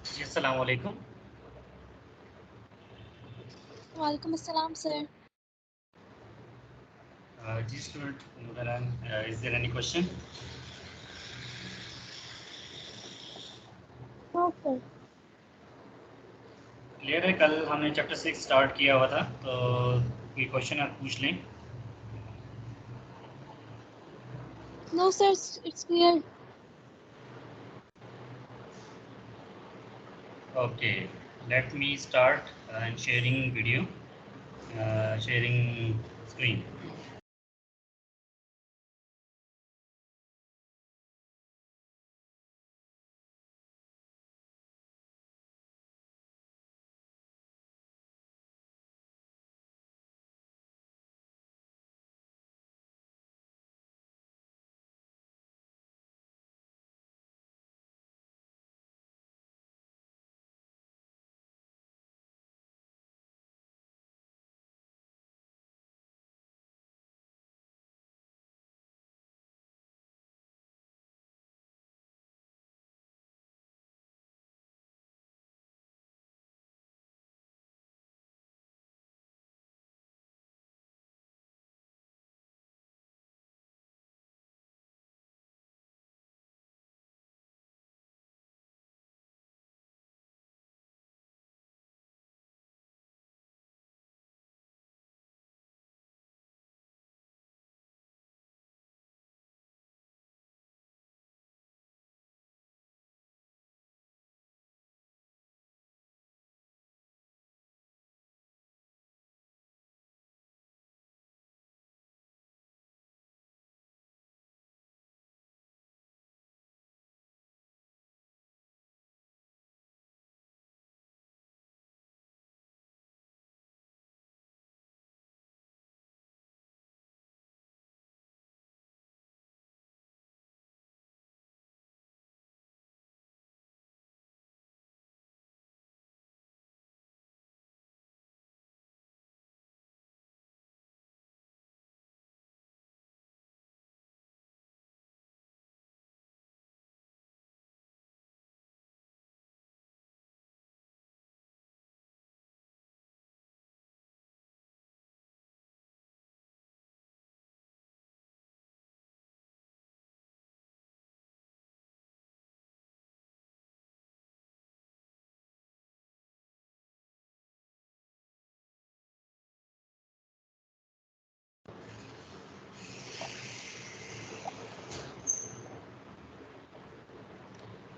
जी, अस्सलाम वालेकुम। वालेकुम अस्सलाम सर। जी student Nuralan, is there any question? हाँ सर। क्लियर है? कल हमने चैप्टर 6 स्टार्ट किया हुआ था, तो कोई क्वेश्चन आप पूछ लें। No sir, it's clear. Okay, let me start and sharing video, sharing screen.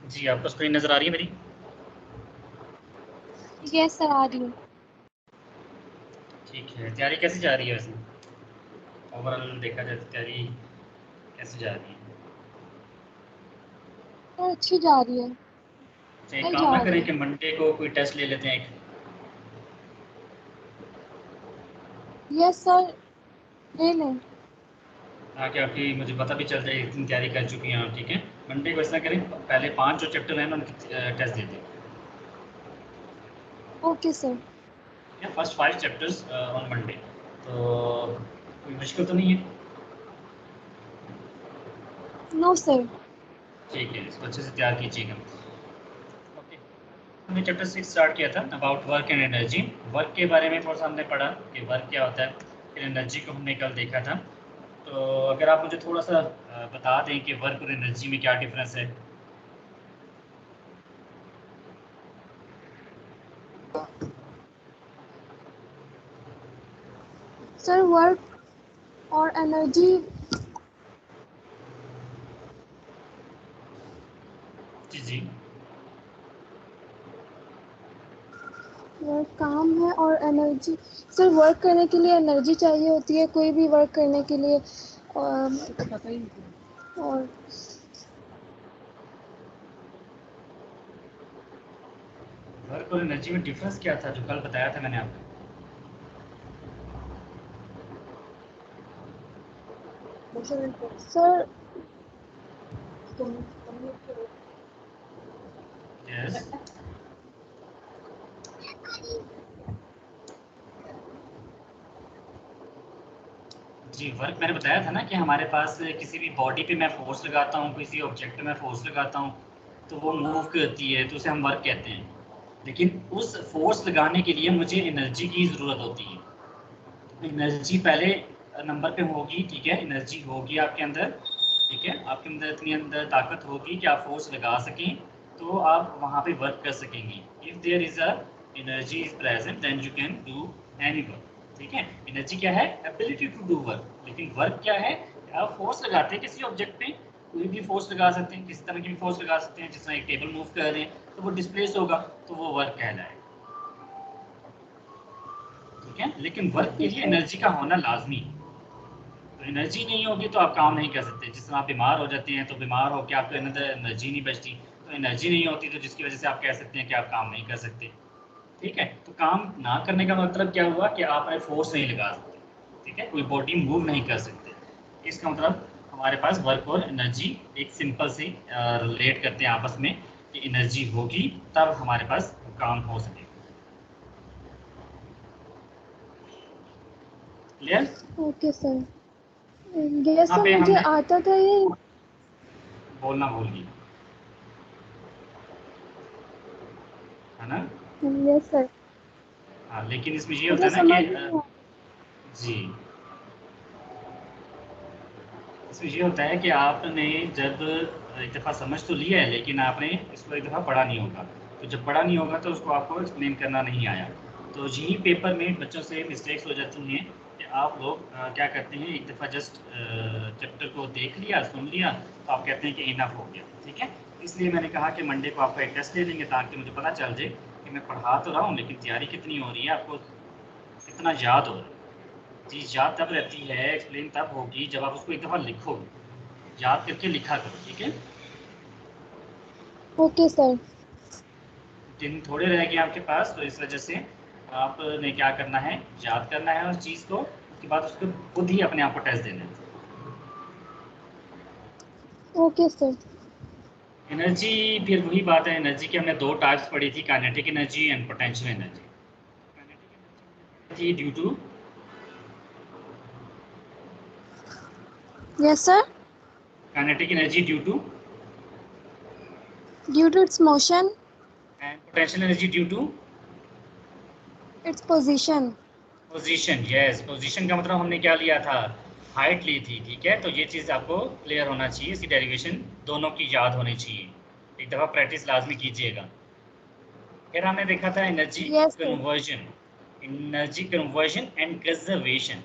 जी, आपको स्क्रीन नज़र आ रही है मेरी? यस सर, आ रही है। ठीक है, तैयारी कैसी जा रही है वैसे? ओवरऑल देखा जाए तो तैयारी कैसी जा रही है? सर अच्छी जा रही है। अच्छा, एक सही काम जा ना रही करें है। कि मंडे को कोई टेस्ट ले लेते हैं एक। यस सर, ले लें। ताकि आपकी मुझे पता भी चल जाए इतनी तैयारी कर चुकी हैं आप। ठीक है, मंडे को ऐसा करें, पहले 5 जो चैप्टर हैं ना उनकी टेस्ट दे दें। Okay sir. या फर्स्ट 5 चैप्टर्स ऑन मंडे, तो कोई मुश्किल तो नहीं है? No sir. ठीक है, इसको अच्छे से तैयार कीजिएगा। ओके, हमने चैप्टर 6 स्टार्ट किया था about work and energy. Work के बारे में थोड़ा सा हमने पढ़ा कि वर्क क्या होता है, फिर एनर्जी को हमने कल देखा था। तो अगर आप मुझे थोड़ा सा बता दें कि वर्क और एनर्जी में क्या डिफरेंस है। सर वर्क और एनर्जी, जी जी। वर्क काम है और एनर्जी। सर वर्क करने के लिए एनर्जी चाहिए होती है, कोई भी वर्क करने के लिए। और वर्क और एनर्जी में डिफरेंस क्या था जो कल बताया था मैंने आपको? Sir yes. जी, वर्क मैंने बताया था ना कि हमारे पास किसी भी बॉडी पे मैं फोर्स लगाता हूँ, किसी ऑब्जेक्ट पे मैं फोर्स लगाता हूँ, तो वो मूव करती है, तो उसे हम वर्क कहते हैं। लेकिन उस फोर्स लगाने के लिए मुझे एनर्जी की ज़रूरत होती है। एनर्जी पहले नंबर पे होगी, ठीक है, एनर्जी होगी आपके अंदर, ठीक है, आपके अंदर इतनी अंदर ताकत होगी कि आप फोर्स लगा सकें, तो आप वहाँ पे वर्क कर सकेंगे। If there is a energy is present then you can do any work, ठीक है। एनर्जी क्या है? Ability to do work. लेकिन वर्क क्या है? आप फोर्स लगाते हैं किसी ऑब्जेक्ट पे, कोई भी फोर्स लगा सकते हैं, किसी तरह की भी फोर्स लगा सकते हैं। जिस तरह एक टेबल मूव कर रहे हैं तो वो डिस्प्लेस होगा, तो वो वर्क कहलाएगा, ठीक है। लेकिन वर्क के ओके लिए सर। एनर्जी का होना लाजमी है। तो एनर्जी नहीं होगी तो आप काम नहीं कर सकते। जिस तरह आप बीमार हो जाते हैं तो बीमार होकर आपके अंदर एनर्जी नहीं बचती, तो एनर्जी नहीं होती, तो जिसकी वजह से आप कह सकते हैं कि आप काम नहीं कर सकते, ठीक है। तो काम ना करने का मतलब क्या हुआ कि आप अपने फोर्स नहीं लगा सकते, ठीक है, कोई बॉडी मूव नहीं कर सकते। इसका मतलब हमारे पास वर्क और एनर्जी एक सिंपल सी रिलेट करते हैं आपस में कि एनर्जी होगी तब हमारे पास काम हो सकेगा। क्लियर? Okay sir. यस यहाँ सर, पे मुझे हमने आता था ये। बोलना भूल गई, है ना? Yes sir. हाँ, लेकिन इसमें ये होता मुझे है ना कि समझ नहीं आया। जी, इसमें ये होता है कि आपने जब एक दफ़ा समझ तो लिया है, लेकिन आपने इसको एक दफ़ा पढ़ा नहीं होगा। तो जब पढ़ा नहीं होगा तो उसको आपको एक्सप्लेन करना नहीं आया। तो यही पेपर में बच्चों से मिस्टेक्स हो जाती हैं कि आप लोग क्या करते हैं, एक दफ़ा जस्ट चैप्टर को देख लिया, सुन लिया, तो आप कहते हैं कि इनफ हो गया, ठीक है। इसलिए मैंने कहा कि मंडे को आपका एक टेस्ट ले लेंगे ताकि मुझे पता चल जाए कि मैं पढ़ा तो रहा हूँ लेकिन तैयारी कितनी हो रही है, आपको कितना याद हो रहा है। चीज़ याद तब रहती है, एक्सप्लेन तब होगी जब आप उसको एक दफ़ा लिखोगे, याद करके लिखा करो, ठीक है। Okay sir. दिन थोड़े रह गए आपके पास, तो इस वजह से आपने क्या करना है, याद करना है उस चीज़ को, उसके बाद उसको खुद ही अपने आप को टेस्ट देना है। Okay sir. एनर्जी, फिर वही बात है, एनर्जी की हमने दो टाइप्स पढ़ी थी, kinetic energy and potential energy. थी due to yes sir. Kinetic energy due to due to its motion, and potential energy due to its position. Position. Yes, position का मतलब हमने क्या लिया था, हाइट ली थी, ठीक है। तो ये चीज़ आपको क्लियर होना चाहिए, इसकी डेरिवेशन दोनों की याद होनी चाहिए, एक दफ़ा प्रैक्टिस लाजमी कीजिएगा। फिर हमने देखा था energy yes sir. Conversion, energy conversion and conservation.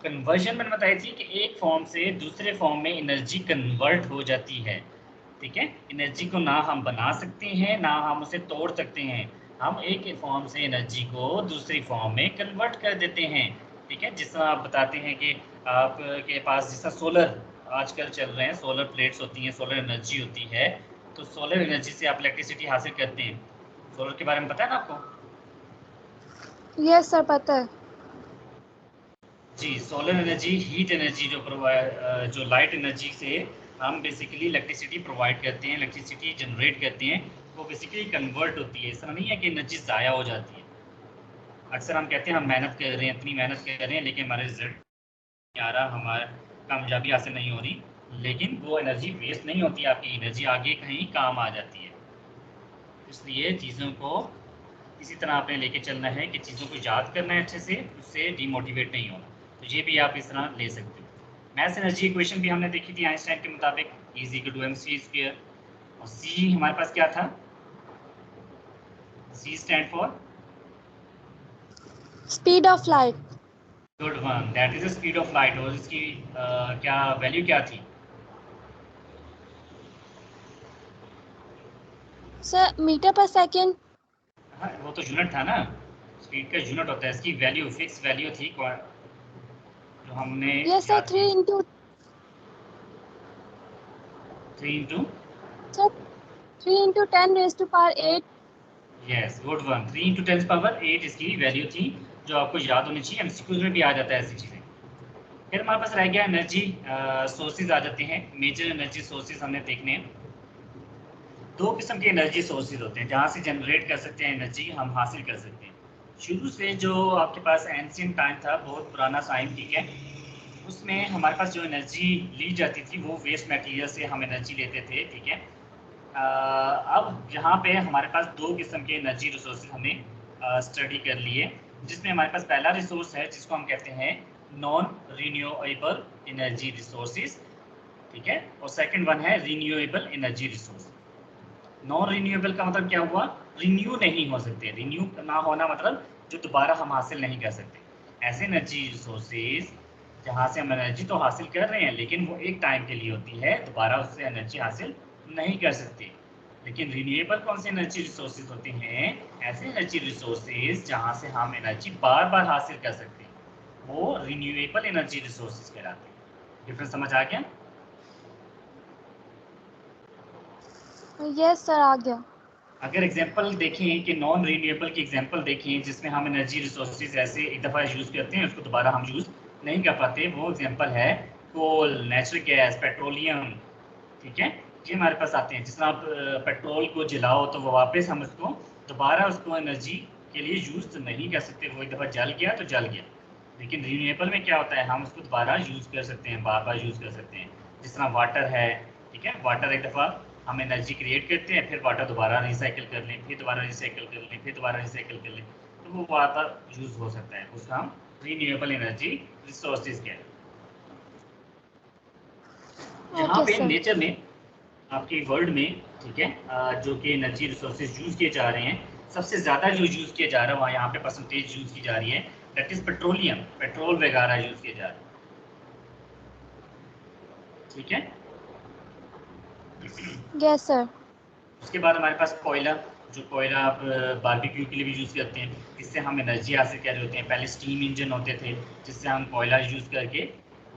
Conversion मैंने बताई थी कि एक फॉर्म से दूसरे फॉर्म में एनर्जी कन्वर्ट हो जाती है, ठीक है। एनर्जी को ना हम बना सकते हैं ना हम उसे तोड़ सकते हैं, हम एक फॉर्म से एनर्जी को दूसरी फॉर्म में कन्वर्ट कर देते हैं, ठीक है। जिस तरह आप बताते हैं कि आपके पास जैसा सोलर आजकल चल रहे हैं, सोलर प्लेट्स होती हैं, सोलर एनर्जी होती है, तो सोलर एनर्जी से आप इलेक्ट्रिसिटी हासिल करते हैं। सोलर के बारे में पता है ना आपको? यस सर, पता है। जी, सोलर एनर्जी हीट एनर्जी जो जो लाइट एनर्जी से हम बेसिकली इलेक्ट्रिसिटी प्रोवाइड करते हैं, इलेक्ट्रिसिटी जनरेट करते हैं, वो बेसिकली कन्वर्ट होती है। ऐसा नहीं है कि एनर्जी ज़ाया हो जाती है। अक्सर हम कहते हैं हम मेहनत कर रहे हैं, इतनी मेहनत कर रहे हैं, लेकिन हमारे रिजल्ट नहीं आ रहा, हमारा कामयाबी हासिल नहीं हो रही, लेकिन वो एनर्जी वेस्ट नहीं होती, आपकी एनर्जी आगे कहीं काम आ जाती है। इसलिए चीज़ों को इसी तरह आपने लेके चलना है कि चीज़ों को याद करना है अच्छे से, उससे डीमोटिवेट नहीं होना। तो ये भी आप इस तरह ले सकते हो। मैथ्स एनर्जी इक्वेशन भी हमने देखी थी आइंस्टाइन के मुताबिक, is equal to mc square, और सी हमारे पास क्या था, C stands for speed of light. Good one, that is the speed of light. और इसकी क्या वैल्यू क्या थी? Sir, metre per second. हाँ, वो तो यूनिट था ना, स्पीड का यूनिट होता है, इसकी वैल्यू फिक्स वैल्यू थी जो हमने यस सर, याद की। 3 into. 3 into, sir, 3 into 10 raised to power 8। Yes, good one, 3 into 10 power 8 इसकी वैल्यू थी, जो आपको याद होनी चाहिए। एमसीक्यूज में भी आ जाता है ऐसी चीज़ें। फिर हमारे पास रह गया एनर्जी सोर्सेज आ जाते हैं। मेजर एनर्जी सोर्सेज हमने देखने हैं। दो किस्म के एनर्जी सोर्सेज होते हैं जहाँ से जनरेट कर सकते हैं एनर्जी, हम हासिल कर सकते हैं। शुरू से जो आपके पास एंशियंट टाइम था, बहुत पुराना टाइम, ठीक है, उसमें हमारे पास जो एनर्जी ली जाती थी वो वेस्ट मटेरियल से हम एनर्जी लेते थे, ठीक है। अब यहाँ पे हमारे पास दो किस्म के एनर्जी रिसोर्सेज हमने स्टडी कर लिए, जिसमें हमारे पास पहला रिसोर्स है जिसको हम कहते हैं नॉन रिन्यूएबल एनर्जी रिसोर्सेज, ठीक है, और सेकंड वन है renewable energy resource. Non renewable का मतलब क्या हुआ, रिन्यू नहीं हो सकते, रिन्यू ना होना मतलब जो दोबारा हम हासिल नहीं कर सकते। ऐसे एनर्जी रिसोर्सेज जहाँ से हम एनर्जी तो हासिल कर रहे हैं लेकिन वो एक टाइम के लिए होती है, दोबारा उससे एनर्जी हासिल नहीं कर सकते। लेकिन रिन्यूएबल कौन से एनर्जी रिसोर्सेज होते हैं, ऐसे एनर्जी रिसोर्सेज जहाँ से हम एनर्जी बार बार हासिल कर सकते हैं, वो रिन्यूएबल एनर्जी रिसोर्सेज कहलाते हैं। डिफरेंस समझ आ गया? यस सर, आ गया। अगर एग्जांपल देखें कि नॉन रिन्यूएबल की एग्जांपल देखें जिसमें हम एनर्जी रिसोर्सेज ऐसे एक दफ़ा यूज़ करते हैं उसको दोबारा हम यूज़ नहीं कर पाते, वो एग्जांपल है कोल, नेचुरल गैस, पेट्रोलियम, ठीक है, ये हमारे पास आते हैं। जिस तरह आप पेट्रोल को जलाओ तो वो वापस हम उसको दोबारा उसको एनर्जी के लिए यूज़ तो नहीं कर सकते, वो एक दफ़ा जल गया तो जल गया। लेकिन रिन्यूएबल में क्या होता है, हम उसको दोबारा यूज़ कर सकते हैं, बार बार यूज़ कर सकते हैं। जिस तरह वाटर है, ठीक है, वाटर एक दफ़ा हम एनर्जी क्रिएट करते हैं, फिर वाटर दोबारा रिसाइकिल कर लें, फिर दोबारा रिसाइकिल कर लें, फिर दोबारा रिसाइकिल कर लें, तो वो वाटर यूज़ हो सकता है, उसका हम रिन्यूएबल एनर्जी रिसोर्सेज कहते हैं। जहाँ ओके पे सर। नेचर में, आपके वर्ल्ड में, ठीक है, जो कि एनर्जी रिसोर्सेज यूज़ किए जा रहे हैं, सबसे ज़्यादा जो यूज़ किया जा रहा है वहाँ यहाँ पे परसेंटेज यूज़ की जा रही है, दैट इज़ पेट्रोलियम, पेट्रोल वगैरह यूज़ किए जा रहे हैं, ठीक है। Yes sir. उसके बाद हमारे पास कोयला, जो कोयला आप बारबेक्यू के लिए भी यूज़ करते हैं, इससे हम एनर्जी हासिल कर रहे होते हैं। पहले स्टीम इंजन होते थे जिससे हम कोयला यूज़ करके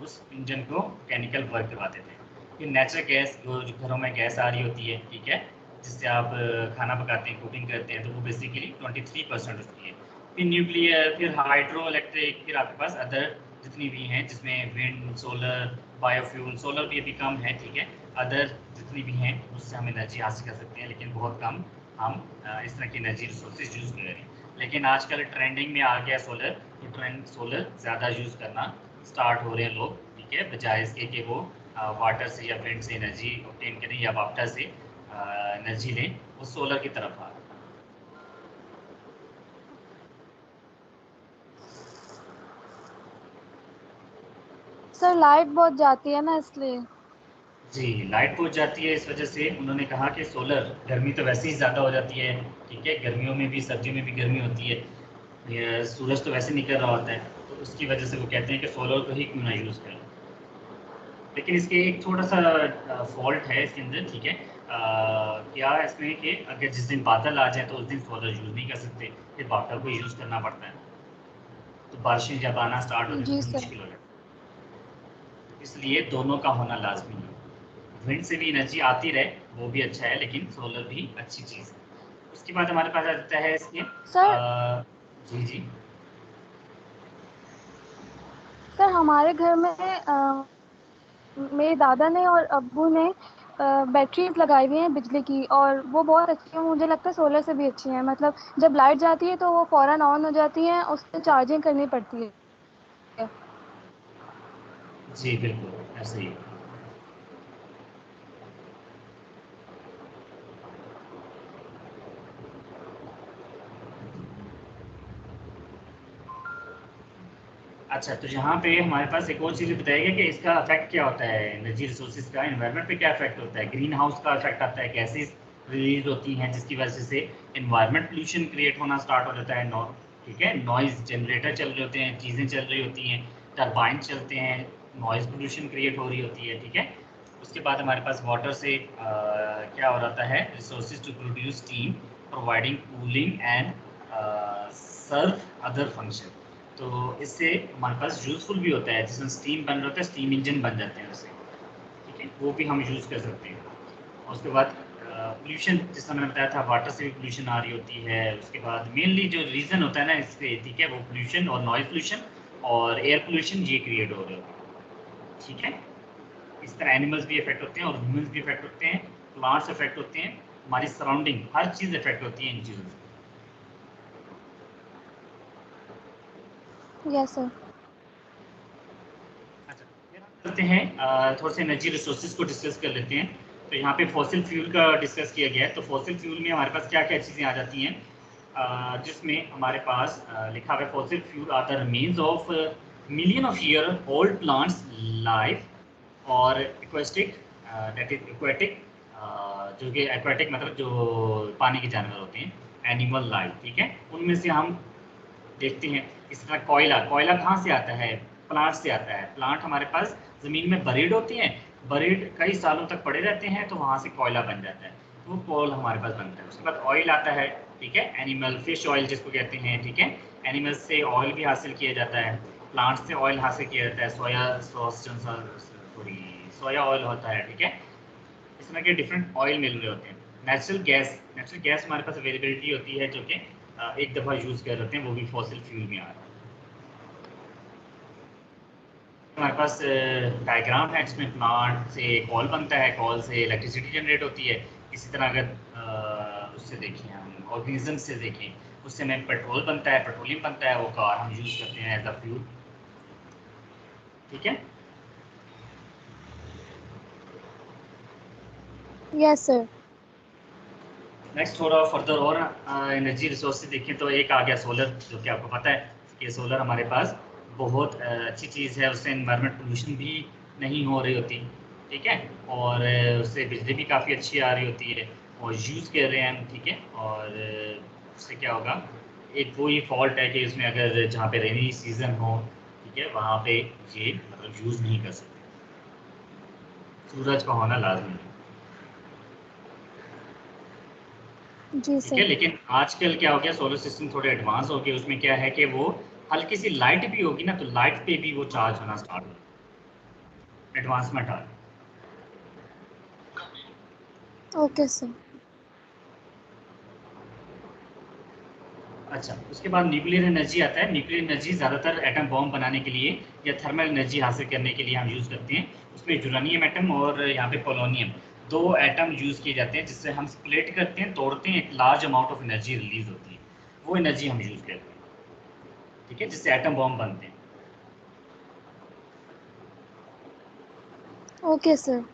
उस इंजन को मैकेनिकल वर्क करवाते थे। फिर नेचुरल गैस, जो घरों में गैस आ रही होती है, ठीक है, जिससे आप खाना पकाते हैं, कुकिंग करते हैं, तो वो बेसिकली 23% उसकी है। फिर न्यूक्लियर, फिर हाइड्रो इलेक्ट्रिक, फिर आपके पास अदर जितनी भी हैं जिसमें विंड, सोलर, बायोफ्यूल, सोलर भी अभी कम है, ठीक है, अदर जितनी भी हैं उससे हम एनर्जी हासिल कर सकते हैं, लेकिन बहुत कम हम इस तरह की एनर्जी रिसोर्सेज यूज़ कर रहे हैं। लेकिन आजकल ट्रेंडिंग में आ गया सोलर, तो ट्रेंड सोलर ज़्यादा यूज़ करना स्टार्ट हो रहे हैं लोग, ठीक है, बजाय इसके कि वो वाटर से या विंड से एनर्जी ऑब्टेन करें या वाटर से एनर्जी लें, वो सोलर की तरफ आ रहे हैं। सर लाइट बहुत जाती है ना, इसलिए। जी, लाइट पहुंच जाती है, इस वजह से उन्होंने कहा कि सोलर, गर्मी तो वैसे ही ज़्यादा हो जाती है, ठीक है, गर्मियों में भी सर्दियों में भी गर्मी होती है, ये सूरज तो वैसे निकल रहा होता है, तो उसकी वजह से वो कहते हैं कि सोलर को ही क्यों ना यूज़ करें। लेकिन इसके एक छोटा सा फॉल्ट है इसके अंदर, ठीक है, क्या इसमें कि अगर जिस दिन बादल आ जाए तो उस दिन सोलर यूज़ नहीं कर सकते, फिर वाटर को यूज़ करना पड़ता है, तो बारिशें जब आना स्टार्ट हो जाए तो जी फिर सर। मुश्किल हो जाता है, इसलिए दोनों का होना लाजमी है। विंड से भी एनर्जी आती रहे वो भी अच्छा है, लेकिन सोलर भी अच्छी चीज़ है। उसके बाद हमारे पास आ जाता है इसमें सर जी जी। सर हमारे घर में मेरे दादा ने और अब्बू ने बैटरीज लगाई हुई हैं बिजली की, और वो बहुत अच्छी हैं, मुझे लगता है सोलर से भी अच्छी हैं। मतलब जब लाइट जाती है तो वो फौरन ऑन हो जाती हैं, उससे चार्जिंग करनी पड़ती है। जी बिल्कुल ऐसे ही। अच्छा, तो यहाँ पे हमारे पास एक और चीज़ बताइएगा कि इसका इफेक्ट क्या होता है, एनर्जी रिसोर्सेज का एनवायरनमेंट पे क्या इफेक्ट होता है। ग्रीन हाउस का इफेक्ट आता है, गैसेस रिलीज होती हैं जिसकी वजह से एनवायरनमेंट पोल्यूशन क्रिएट होना स्टार्ट हो जाता है, ठीक है, नॉइज़ जनरेटर चल रहे होते हैं, चीज़ें चल रही होती हैं, टरबाइन चलते हैं, नॉइज़ पोल्यूशन क्रिएट हो रही होती है, ठीक है। उसके बाद हमारे पास वाटर से क्या हो रहा है, resources to produce steam, providing cooling and serve other function. तो इससे हमारे पास यूज़फुल भी होता है, जिसमें स्टीम बन रहा होता है, स्टीम इंजन बन जाते हैं उससे, ठीक है, वो भी हम यूज़ कर सकते हैं। और उसके बाद पोल्यूशन, जिस तरह मैंने बताया था, वाटर से भी पोल्यूशन आ रही होती है। उसके बाद मेनली जो रीज़न होता है ना इससे, ठीक है, वो पोल्यूशन और नॉइज़ पोल्यूशन और एयर पोल्यूशन ये क्रिएट हो रहे होते हैं, ठीक है। इस तरह एनिमल्स भी इफेक्ट होते हैं और ह्यूमंस भी इफेक्ट होते हैं, प्लांट्स इफेक्ट होते हैं, हमारी सराउंडिंग हर चीज़ इफेक्ट होती है इन चीज़ों से। Yes sir. अच्छा, फिर हम चलते हैं थोड़े से एनर्जी रिसोर्सेज को डिस्कस कर लेते हैं। तो यहाँ पे फॉसिल फ्यूल का डिस्कस किया गया है। तो फॉसिल फ्यूल में हमारे पास क्या क्या चीज़ें आ जाती हैं, जिसमें हमारे पास लिखा हुआ है fossil fuel are the remains of million of year old plants life और एक्वेस्टिक, दैट इज एक्वेटिक, जो कि एक्वेटिक मतलब जो पानी के जानवर होते हैं, एनिमल लाइफ, ठीक है। उनमें से हम देखते हैं इस तरह कोयला, कोयला कहाँ से आता है, प्लांट से आता है। प्लांट हमारे पास ज़मीन में बरीड होती हैं, बरीड कई सालों तक पड़े रहते हैं, तो वहाँ से कोयला बन जाता है, तो वो कोल हमारे पास बनता है। उसके बाद ऑयल आता है, ठीक है, एनिमल फिश ऑयल जिसको कहते हैं, ठीक है। एनिमल से ऑयल भी हासिल किया जाता है, प्लांट से ऑयल हासिल किया जाता है, सोया सॉस, सॉरी सोया ऑयल होता है, ठीक है। इस तरह के डिफरेंट ऑयल मिल रहे होते हैं। नेचुरल गैस, नेचुरल गैस हमारे पास अवेलेबिलिटी होती है, जो कि एक दफ़ा यूज़ कर रहे हैं, वो भी फॉसिल फ्यूल में आ रहा है। हमारे पास डायग्राम है जिसमें प्लांट से कॉल बनता है, कॉल से इलेक्ट्रिसिटी जनरेट होती है। इसी तरह अगर उससे देखें, हम ऑर्गेनिज्म से देखें, उससे हमें पेट्रोल बनता है, पेट्रोलियम बनता है, वो कार हम यूज़ करते हैं एज अ फ्यूल, ठीक है। Yes sir. नेक्स्ट थोड़ा फर्दर और एनर्जी रिसोर्स देखें तो एक आ गया सोलर, जो कि आपको पता है कि सोलर हमारे पास बहुत अच्छी चीज़ है, उससे इन्वायरमेंट पोल्यूशन भी नहीं हो रही होती, ठीक है, और उससे बिजली भी काफ़ी अच्छी आ रही होती है और यूज़ कर रहे हैं हम, ठीक है। और उससे क्या होगा, एक वो ये फॉल्ट है कि इसमें अगर जहाँ पे रेनी सीज़न हो, ठीक है, वहाँ पे ये मतलब यूज़ नहीं कर सकते, सूरज का होना लाजमी है, जी ठीक है। सर। लेकिन आजकल क्या हो गया, सोलर सिस्टम थोड़े एडवांस हो गए, उसमें क्या है कि वो हल्की सी लाइट भी होगी ना, तो लाइट पे भी वो चार्ज होना स्टार्ट हो, एडवांसमेंट आ रही ओके सर। है। अच्छा, उसके बाद न्यूक्लियर एनर्जी आता है। न्यूक्लियर एनर्जी ज़्यादातर एटम बॉम्ब बनाने के लिए या थर्मल एनर्जी हासिल करने के लिए हम यूज़ करते हैं। उसमें यूरानियम एटम और यहाँ पे पोलोनियम, दो एटम यूज़ किए जाते हैं, जिससे हम स्प्लिट करते हैं, तोड़ते हैं, एक large amount of energy release होती है, वो एनर्जी हम यूज़ करते हैं, ठीक है, जिससे एटम बॉम्ब बनते हैं। Okay sir.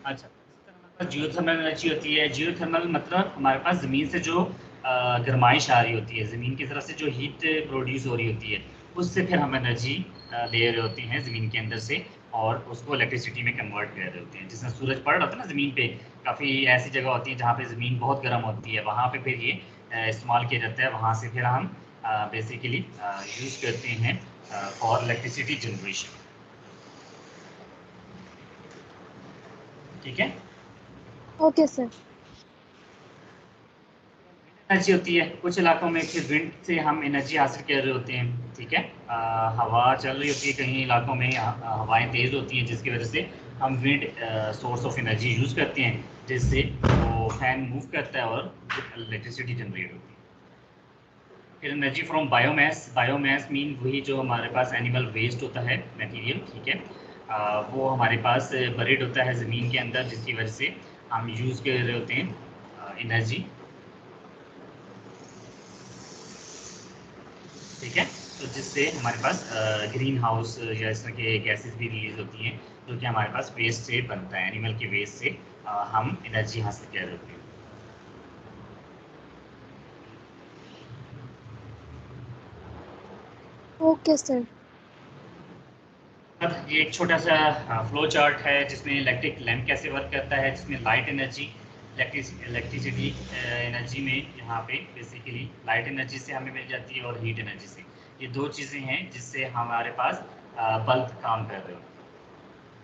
अच्छा, हमारे पास जियोथर्मल एनर्जी होती है। जियोथर्मल मतलब हमारे पास ज़मीन से जो गर्माइश आ रही होती है, ज़मीन की तरफ से जो हीट प्रोड्यूस हो रही होती है, उससे फिर हम एनर्जी ले रहे होते हैं ज़मीन के अंदर से, और उसको इलेक्ट्रिसिटी में कन्वर्ट कर रहे होते हैं। जिसमें सूरज पड़ रहा होता है ना ज़मीन पे, काफ़ी ऐसी जगह होती है जहाँ पे ज़मीन बहुत गर्म होती है, वहाँ पे फिर ये इस्तेमाल किया जाता है। वहाँ से फिर हम बेसिकली यूज़ करते हैं फॉर इलेक्ट्रिसिटी जनरेशन, ठीक है। Okay sir. एनर्जी होती है, कुछ इलाकों में फिर विंड से हम एनर्जी हासिल कर रहे होते हैं, ठीक है। हवा चल रही होती है, कहीं इलाकों में हवाएं तेज़ होती हैं, जिसकी वजह से हम wind source of energy use करते हैं, जिससे वो फैन मूव करता है और इलेक्ट्रिसिटी जनरेट होती है। फिर energy from biomass, biomass mean वही जो हमारे पास एनिमल वेस्ट होता है, मटेरियल, ठीक है। वो हमारे पास बरीड होता है ज़मीन के अंदर, जिसकी वजह से हम यूज़ कर रहे होते हैं एनर्जी, ठीक है। तो जिससे हमारे पास ग्रीन हाउस या इस तरह के गैसेस भी रिलीज होती हैं, जो कि हमारे पास वेस्ट से बनता है, एनिमल के वेस्ट से हम एनर्जी हासिल कर रहे होते हैं। Okay sir. अब ये एक छोटा सा फ्लो चार्ट है जिसमें इलेक्ट्रिक लैंप कैसे वर्क करता है, जिसमें लाइट एनर्जी, इलेक्ट्रिसिटी एनर्जी में यहाँ पे बेसिकली लाइट एनर्जी से हमें मिल जाती है और हीट एनर्जी से। ये दो चीज़ें हैं जिससे हमारे पास बल्ब काम कर रहे होते हैं,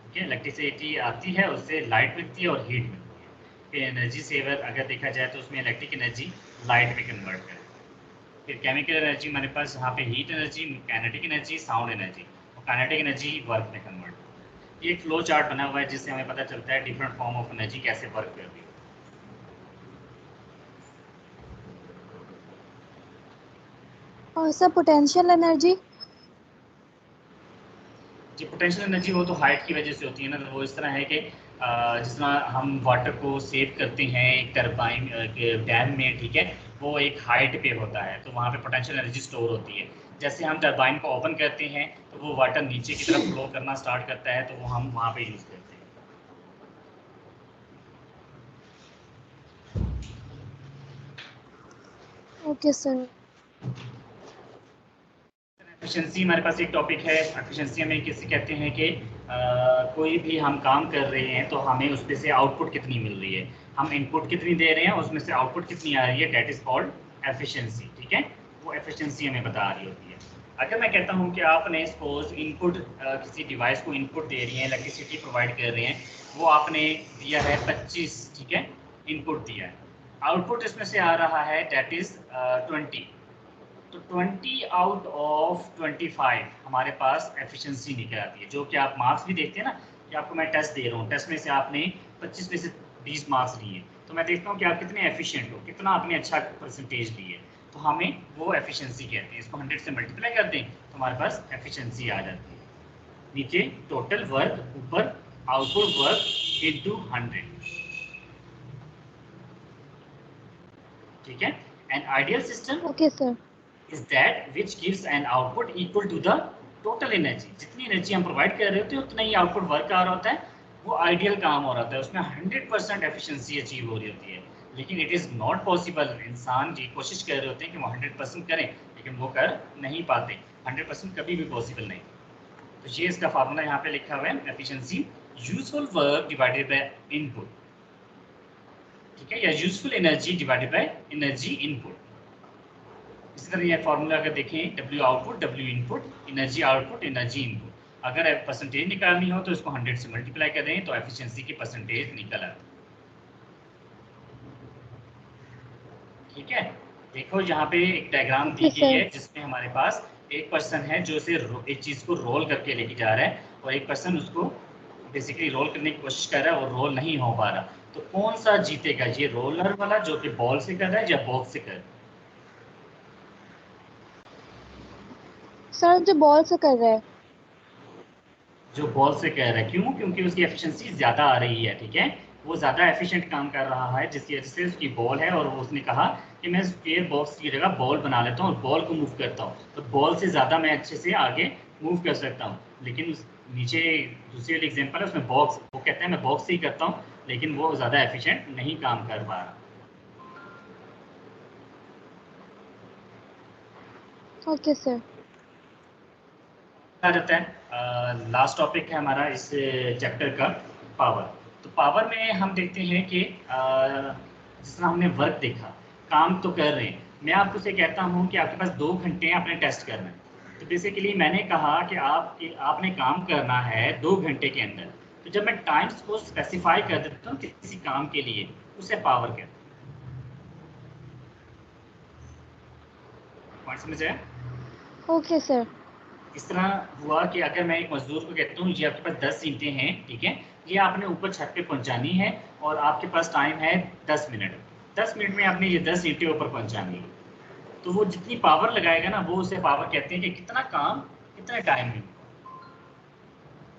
ठीक है। इलेक्ट्रिसिटी आती है, उससे लाइट मिलती है और हीट मिलती है। फिर एनर्जी सेवर अगर देखा जाए तो उसमें इलेक्ट्रिक एनर्जी लाइट में कन्वर्ट करती है। फिर केमिकल एनर्जी हमारे पास यहाँ पे heat energy, kinetic energy, sound energy, और काइनेटिक एनर्जी वर्क में कन्वर्ट। ये एक फ्लो चार्ट बना हुआ है जिससे हमें पता चलता है डिफरेंट फॉर्म ऑफ एनर्जी कैसे वर्क कर रही है। और सर पोटेंशियल एनर्जी। जी पोटेंशियल एनर्जी वो तो हाइट की वजह से होती है ना, तो वो इस तरह है कि जिस तरह हम वाटर को सेव करते हैं एक टरबाइन के डैम में, ठीक है, वो एक हाइट पे होता है तो वहाँ पे पोटेंशियल एनर्जी स्टोर होती है। जैसे हम टरबाइन को ओपन करते हैं तो वो वाटर नीचे की तरफ फ्लो करना स्टार्ट करता है, तो वो हम वहाँ पे यूज़ करते हैं। Okay sir. एफिशिएंसी हमारे पास एक टॉपिक है। एफिशिएंसी हमें किसे कहते हैं कि कोई भी हम काम कर रहे हैं तो हमें उसमें से आउटपुट कितनी मिल रही है, हम इनपुट कितनी दे रहे हैं उसमें से आउटपुट कितनी आ रही है, दैट इज कॉल्ड एफिशिएंसी, ठीक है। वो एफिशिएंसी हमें बता रही होती है। अगर मैं कहता हूँ कि आपने सपोज इनपुट किसी डिवाइस को इनपुट दे रही हैं, इलेक्ट्रिसिटी प्रोवाइड कर रहे हैं, वो आपने दिया है 25, ठीक है, इनपुट दिया है, आउटपुट इसमें से आ रहा है दैट इज 20, तो 20 आउट ऑफ 25 हमारे पास एफिशिएंसी निकल आती है। जो कि आप मार्क्स भी देखते हैं ना कि आपको मैं टेस्ट दे रहा हूँ, टेस्ट में से आपने 25 में से 20 मार्क्स लिए, तो मैं देखता हूँ कि आप कितने एफिशिएंट हो, कितना आपने अच्छा परसेंटेज लिए, तो हमें वो एफिशिएंसी कहते हैं। इसको 100 से मल्टीप्लाई कर दें तो हमारे पास एफिशिएंसी आ जाती है। नीचे टोटल वर्क, ऊपर आउटपुट वर्क इनटू 100, ठीक है। An ideal system okay sir. is that which gives an output equal to the total energy। जितनी एनर्जी हम प्रोवाइड कर रहे होते हैं उतना ही आउटपुट वर्क आ रहा होता है, वो आइडियल काम हो रहा होता है, उसमें 100% एफिशिएंसी अचीव हो रही होती है। लेकिन इट इज़ नॉट पॉसिबल, इंसान ये कोशिश कर रहे होते हैं कि वो 100% करें लेकिन वो कर नहीं पाते, 100% कभी भी पॉसिबल नहीं। तो ये इसका फार्मूला यहाँ पे लिखा हुआ है, efficiency useful work divided by input, ठीक है, या useful energy divided by energy input. इसी तरह ये फॉर्मूला अगर देखें, W output W input, energy output energy input, अगर परसेंटेज निकालनी हो तो इसको 100 से मल्टीप्लाई कर दें तो एफिशिएंसी की परसेंटेज निकल आती है, ठीक है। देखो यहाँ पे एक डायग्राम दी ओके गई सर। है जिसमें हमारे पास एक पर्सन है जो इसे एक चीज़ को रोल करके लेके जा रहा है और एक पर्सन उसको बेसिकली रोल करने की कोशिश कर रहा है और रोल नहीं हो पा रहा, तो कौन सा जीतेगा, ये रोलर वाला जो कि बॉल से कर रहा है या बॉक्स से कर रहा है? सर जो बॉल से कर रहे हैं। जो बॉल से कह रहा है, क्यों? क्योंकि उसकी एफिशिएंसी ज़्यादा आ रही है, ठीक है, वो ज़्यादा एफिशिएंट काम कर रहा है जिसकी वजह से उसकी बॉल है, और वो उसने कहा कि मैं स्क्वेयर बॉक्स की जगह बॉल बना लेता हूँ और बॉल को मूव करता हूँ, तो बॉल से ज़्यादा मैं अच्छे से आगे मूव कर सकता हूँ। लेकिन उस नीचे दूसरी वाली एग्जाम्पल है उसमें बॉक्स, वो कहता है मैं बॉक्स से ही करता हूँ लेकिन वो ज़्यादा एफिशिएंट नहीं काम कर पा रहा। Okay sir. आ जाता है लास्ट टॉपिक है हमारा इस चैप्टर का, पावर। तो पावर में हम देखते हैं कि जिस तरह हमने वर्क देखा, काम तो कर रहे हैं, मैं आपको से कहता हूँ कि आपके पास 2 घंटे हैं अपने टेस्ट करना है, तो बेसिकली मैंने कहा कि आपने काम करना है 2 घंटे के अंदर, तो जब मैं टाइम्स को स्पेसिफाई कर देता हूँ किसी काम के लिए, उसे पावर कहते हैं। पॉइंट समझ आया? Okay sir. इस तरह हुआ कि अगर मैं एक मजदूर को कहता हूँ ये आपके पास 10 ईंटें हैं, ठीक है, ये आपने ऊपर छत पे पहुंचानी है और आपके पास टाइम है 10 मिनट, 10 मिनट में आपने ये 10 ईंटें ऊपर पहुंचानी है, तो वो जितनी पावर लगाएगा ना वो उसे पावर कहते हैं कि कितना काम कितने टाइम में।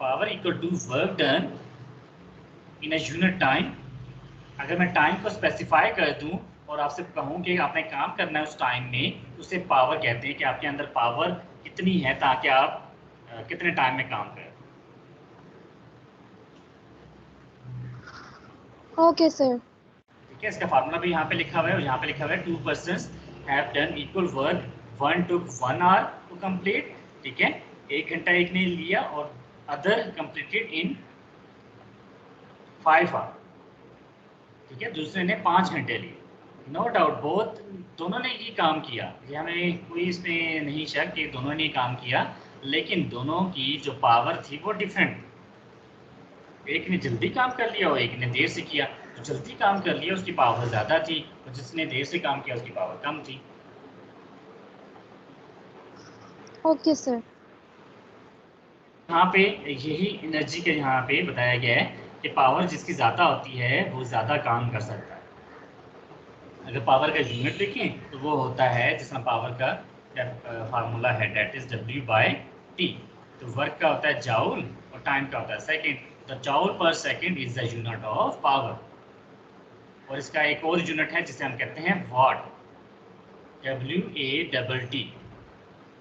Power equal to work done in a unit time. अगर मैं टाइम को स्पेसिफाई कर दूं और आपसे कहूं कि आपने काम करना है उस टाइम में, उसे पावर कहते हैं कि आपके अंदर पावर कितनी है ताकि आप कितने टाइम में काम करें। Okay sir. ठीक है, इसका फार्मूला भी यहाँ पे लिखा हुआ है और यहाँ पे लिखा हुआ है 2 persons have done equal work, one took 1 hour to complete, ठीक है, 1 घंटा एक ने लिया और अदर कंप्लीटेड इन 5 आवर, ठीक है, दूसरे ने 5 घंटे लिए। नो डाउट बोथ, दोनों ने ये काम किया, ये हमें कोई इसमें नहीं शक कि दोनों ने काम किया, लेकिन दोनों की जो पावर थी वो डिफरेंट, एक ने जल्दी काम कर लिया और एक ने देर से किया, जो जल्दी काम कर लिया उसकी पावर ज़्यादा थी और जिसने देर से काम किया उसकी पावर कम थी। Okay sir. यहाँ पे यही एनर्जी के यहाँ पे बताया गया है कि पावर जिसकी ज़्यादा होती है वो ज़्यादा काम कर सकता है। अगर पावर का यूनिट देखें तो वो होता है, जिसमें पावर का फार्मूला है that is W by T, तो वर्क का होता है जाउल और टाइम का होता है second. The joule per second is the unit of power. और इसका एक और यूनिट है जिसे हम कहते हैं वॉट, WATT,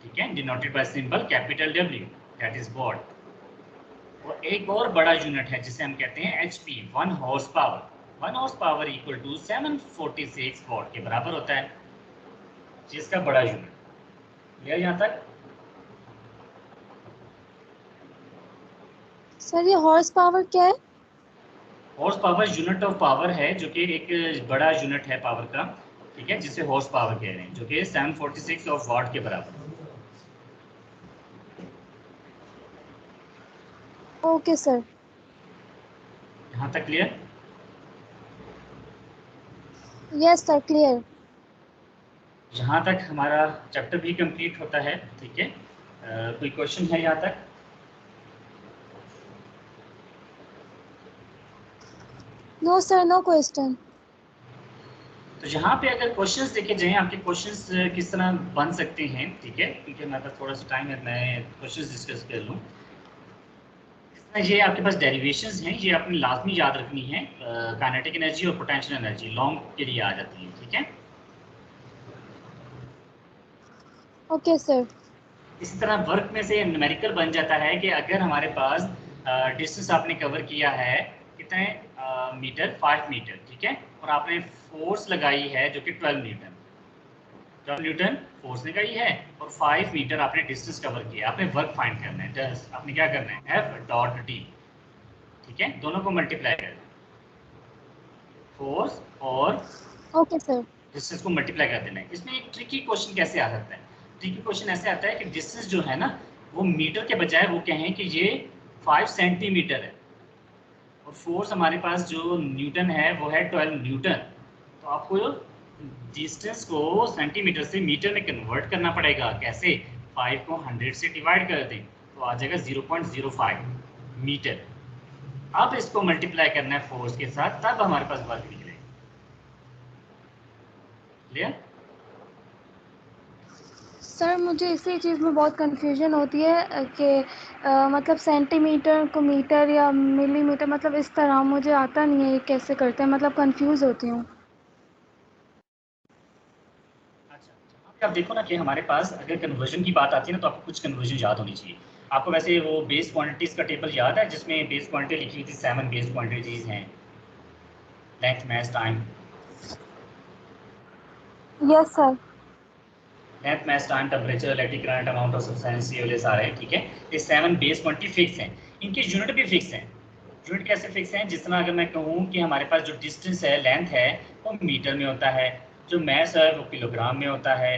ठीक है, denoted by symbol capital W, that is what. और एक और बड़ा यूनिट है जिसे हम कहते हैं HP, 1 horse power. 1 horse power equal to 746 watt के बराबर होता है, जिसका बड़ा यूनिट। क्लियर यहाँ तक? सर ये हॉर्स पावर क्या है? Horse power unit of power है, जो कि एक बड़ा यूनिट है पावर का, ठीक है, जिसे हॉर्स पावर कह रहे हैं, जो कि 746 ऑफ वाट के बराबर। Okay sir. यहाँ तक क्लियर? Yes sir, clear. यहाँ तक हमारा चैप्टर भी कंप्लीट होता है, ठीक है। कोई क्वेश्चन है यहाँ तक? No sir, no question. तो यहाँ पे अगर क्वेश्चंस देखे जाएं, आपके क्वेश्चंस किस तरह बन सकते हैं, ठीक है, क्योंकि हमारे पास थोड़ा सा टाइम है, मैं क्वेश्चंस डिस्कस कर लूँ। ये आपके पास डेरिवेशंस हैं, ये आपने लाजमी याद रखनी है। काइनेटिक एनर्जी और पोटेंशियल एनर्जी लॉन्ग के लिए आ जाती है, ठीक है। Okay sir. इसी तरह वर्क में से न्यूमेरिकल बन जाता है कि अगर हमारे पास डिस्टेंस आपने कवर किया है कितने मीटर, 5 मीटर, ठीक है, और आपने फोर्स लगाई है जो कि 12 न्यूटन, 12 न्यूटन फोर्स लगाई है, और 5 मीटर आपने डिस्टेंस कवर किया, आपने वर्क फाइंड करना है। जस्ट आपने क्या करना है, F.D, ठीक है, दोनों को मल्टीप्लाई करना है, फोर्स और ओके सर। डिस्टेंस को मल्टीप्लाई कर देना है। इसमें एक ट्रिकी क्वेश्चन कैसे आ सकता है? ट्रिकी क्वेश्चन ऐसे आता है कि डिस्टेंस जो है ना, वो मीटर के बजाय वो कहें कि ये 5 सेंटीमीटर है, और फोर्स हमारे पास जो न्यूटन है वो है 12 न्यूटन। तो आपको डिस्टेंस को सेंटीमीटर से मीटर में कन्वर्ट करना पड़ेगा। कैसे? 5 को 100 से डिवाइड कर दें तो आ जाएगा 0.05 मीटर। अब इसको मल्टीप्लाई करना है फोर्स के साथ, तब हमारे पास वर्क निकलेगा। क्लियर? सर मुझे इसी चीज़ में बहुत कंफ्यूजन होती है कि मतलब सेंटीमीटर को मीटर या मिलीमीटर, मतलब इस तरह मुझे आता नहीं है ये कैसे करते हैं, मतलब कंफ्यूज होती हूँ। अच्छा, यहाँ पे आप देखो ना कि हमारे पास अगर कन्वर्जन की बात आती है ना, तो आपको कुछ कन्वर्जन याद होनी चाहिए। आपको वैसे वो बेस क्वांटिटीज का टेबल याद है जिसमें बेस क्वांटिटी लिखी हुई थी, 7 बेस क्वांटिटीज हैं, length, mass, time. Yes sir. Length, mass, time, temperature, electric current, amount of substance, ये वाले सारे हैं, ठीक है। ये 7 बेस क्वांटिटी फिक्स हैं, इनके यूनिट भी फिक्स हैं। यूनिट कैसे फिक्स हैं? जिस तरह अगर मैं कहूँ कि हमारे पास जो डिस्टेंस है, लेंथ है, वो मीटर में होता है, जो मास है वो किलोग्राम में होता है।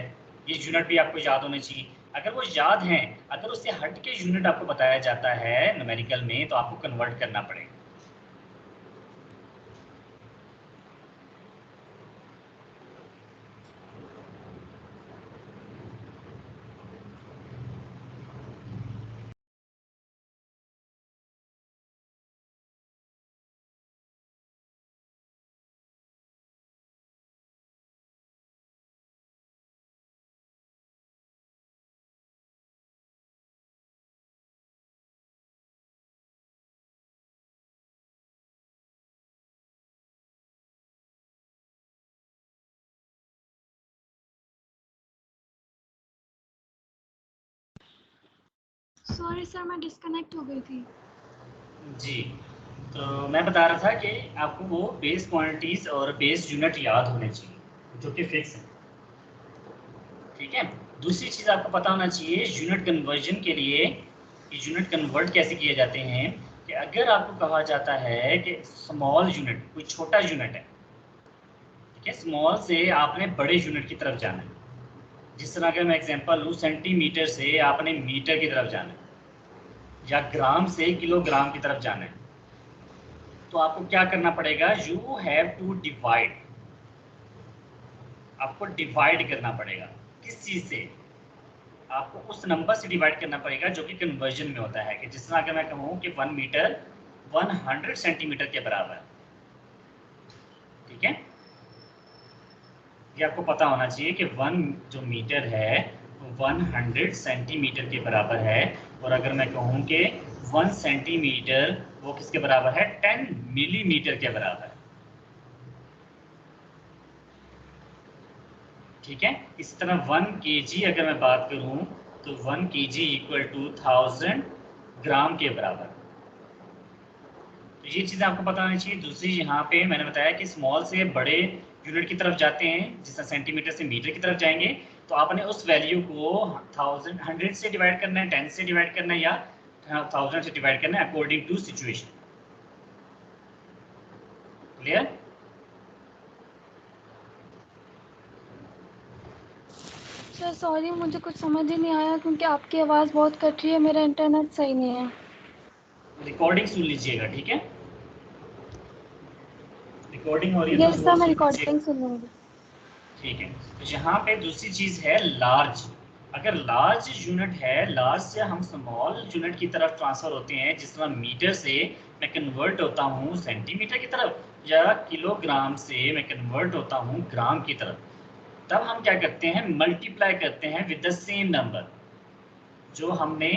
ये यूनिट भी आपको याद होने चाहिए। अगर वो याद हैं, अगर उससे हट के यूनिट आपको बताया जाता है न्यूमेरिकल में, तो आपको कन्वर्ट करना पड़ेगा। सॉरी सर, मैं डिस्कनेक्ट हो गई थी। जी, तो मैं बता रहा था कि आपको वो बेस क्वांटिटीज और बेस यूनिट याद होने चाहिए जो कि फिक्स है, ठीक है। दूसरी चीज़ आपको पता होना चाहिए यूनिट कन्वर्जन के लिए कि यूनिट कन्वर्ट कैसे किए जाते हैं। कि अगर आपको कहा जाता है कि स्मॉल यूनिट, कोई छोटा यूनिट है, ठीक है, स्मॉल से आपने बड़े यूनिट की तरफ जाना है। जिस तरह अगर मैं एग्जांपल लूँ, सेंटीमीटर से आपने मीटर की तरफ जाना है, या ग्राम से किलोग्राम की तरफ जाना है, तो आपको क्या करना पड़ेगा? यू हैव टू डिवाइड, आपको डिवाइड करना पड़ेगा। किस चीज़ से? आपको उस नंबर से डिवाइड करना पड़ेगा जो कि कन्वर्जन में होता है। कि जिस तरह अगर मैं कहूँ कि 1 मीटर 100 सेंटीमीटर के बराबर है, ठीक है, ये आपको पता होना चाहिए कि 1 जो मीटर है वो 100 सेंटीमीटर के बराबर है। और अगर मैं कहूँ कि 1 सेंटीमीटर वो किसके बराबर है, 10 मिलीमीटर के बराबर है। ठीक है, इस तरह 1 kg अगर मैं बात करूं तो 1 kg इक्वल टू 1000 ग्राम के बराबर। तो ये चीज़ आपको पता होनी चाहिए। दूसरी, यहाँ पे मैंने बताया कि स्मॉल से बड़े यूनिट की तरफ जाते हैं, जिस तरह सेंटीमीटर से मीटर की तरफ जाएंगे, तो आपने उस वैल्यू को 100 से डिवाइड करना है, 10 से डिवाइड करना है, या 1000 से डिवाइड करना है, according to situation. Clear? Sir sorry, मुझे कुछ समझ ही नहीं आया क्योंकि आपकी आवाज़ बहुत कट रही है, मेरा इंटरनेट सही नहीं है। रिकॉर्डिंग सुन लीजिएगा, ठीक है? रिकॉर्डिंग हो रही है तो यस वो सर, मैं सुन लीजिएगा। रिकॉर्डिंग सुन लूँगी। ठीक है, तो यहाँ पे दूसरी चीज़ है लार्ज। अगर लार्ज यूनिट है, लार्ज से हम स्मॉल यूनिट की तरफ ट्रांसफ़र होते हैं, जिस तरह मीटर से मैं कन्वर्ट होता हूँ सेंटीमीटर की तरफ, या किलोग्राम से मैं कन्वर्ट होता हूँ ग्राम की तरफ, तब हम क्या करते हैं, मल्टीप्लाई करते हैं विद द सेम नंबर। जो हमने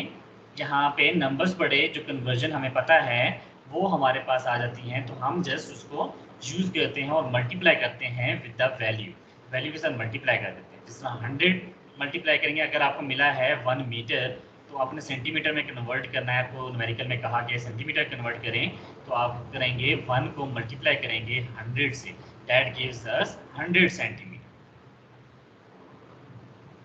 यहाँ पे नंबर्स पढ़े, जो कन्वर्जन हमें पता है, वो हमारे पास आ जाती हैं, तो हम जस्ट उसको यूज़ करते हैं और मल्टीप्लाई करते हैं विद द वैल्यू। वैल्यू के साथ मल्टीप्लाई कर देते हैं। जिस तरह 100 मल्टीप्लाई करेंगे, अगर आपको मिला है 1 मीटर, तो आपने सेंटीमीटर में कन्वर्ट करना है। आपको न्यूमेरिकल में कहा कि सेंटीमीटर कन्वर्ट करें, तो आप करेंगे 1 को मल्टीप्लाई करेंगे 100 से, दैट गिव्स अस 100 सेंटीमीटर।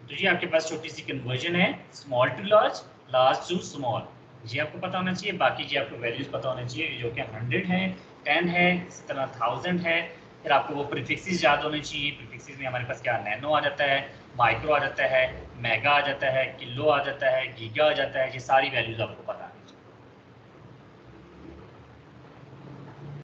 तो ये आपके पास छोटी सी कन्वर्जन है, small to large, large to small. ये आपको पता होना चाहिए। बाकी जी आपको वैल्यूज पता होना चाहिए, जो कि 100 है, 10 है, इस तरह 1000 है। फिर आपको वो प्रीफिक्सेस याद होने चाहिए। प्रीफिक्सेस में हमारे पास क्या, नैनो आ जाता है, माइक्रो आ जाता है, मेगा आ जाता है, किलो आ जाता है, गीगा आ जाता है। ये सारी वैल्यूज आपको पता